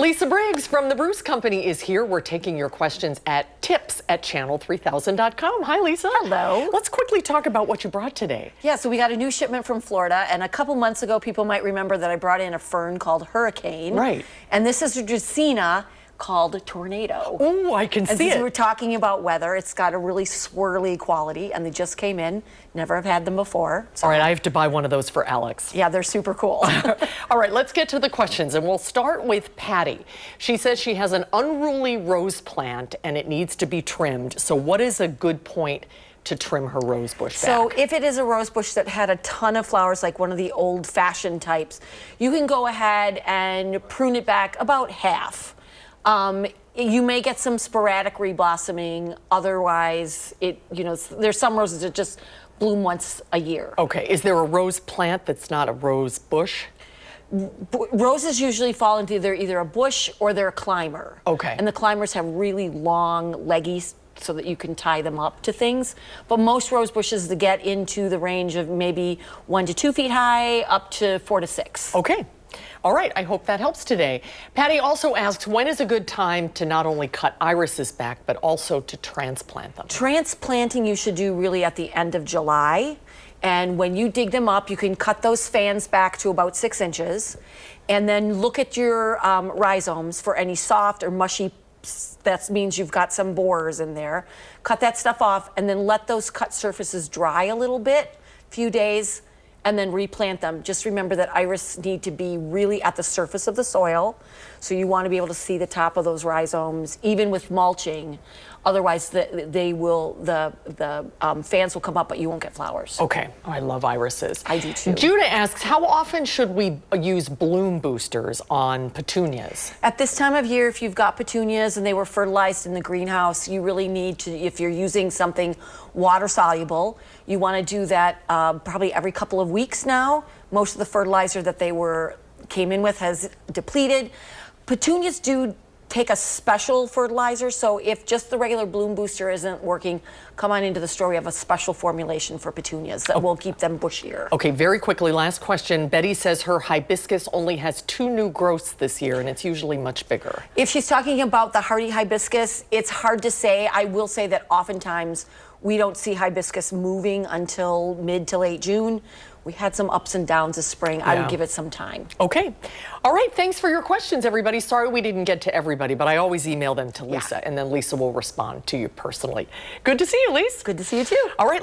Lisa Briggs from the Bruce Company is here. We're taking your questions at tips@channel3000.com. Hi, Lisa. Hello. Let's quickly talk about what you brought today. Yeah, so we got a new shipment from Florida, and a couple months ago, people might remember that I brought in a fern called Hurricane. Right. And this is a Dracaena called Tornado. Oh, I can And see since it. we're talking about weather, it's got a really swirly quality, and they just came in. Never have had them before. So. All right, I have to buy one of those for Alex. Yeah, they're super cool. All right, let's get to the questions, and we'll start with Patty. She says she has an unruly rose plant, and it needs to be trimmed. So what is a good point to trim her rose bush back? So if it is a rose bush that had a ton of flowers, like one of the old-fashioned types, you can go ahead and prune it back about half. You may get some sporadic reblossoming. Otherwise, there's some roses that just bloom once a year. Okay, is there a rose plant that's not a rose bush? Roses usually fall into either a bush or they're a climber. Okay. And the climbers have really long leggies so that you can tie them up to things. But most rose bushes that get into the range of maybe 1 to 2 feet high up to 4 to 6. Okay. All right, I hope that helps today. Patty also asks, when is a good time to not only cut irises back, but also to transplant them? Transplanting you should do really at the end of July. And when you dig them up, you can cut those fans back to about 6 inches. And then look at your rhizomes for any soft or mushy. That means you've got some borers in there. Cut that stuff off and then let those cut surfaces dry a little bit, few days, and then replant them. Just remember that iris need to be really at the surface of the soil. So you want to be able to see the top of those rhizomes, even with mulching. Otherwise, the fans will come up, but you won't get flowers. Okay, I love irises. I do too. Judah asks, how often should we use bloom boosters on petunias? At this time of year, if you've got petunias and they were fertilized in the greenhouse, you really need to, if you're using something water soluble, you want to do that probably every couple of weeks now. Most of the fertilizer that they came in with has depleted. Petunias do take a special fertilizer, so if just the regular bloom booster isn't working, come on into the store. We have a special formulation for petunias that will keep them bushier. Okay, very quickly, last question. Betty says her hibiscus only has 2 new growths this year, and it's usually much bigger. If she's talking about the hardy hibiscus, it's hard to say. I will say that oftentimes we don't see hibiscus moving until mid to late June. We had some ups and downs this spring. Yeah. I would give it some time. Okay. All right. Thanks for your questions, everybody. Sorry we didn't get to everybody, but I always email them to Lisa, and then Lisa will respond to you personally. Good to see you, Lisa. Good to see you, too. All right.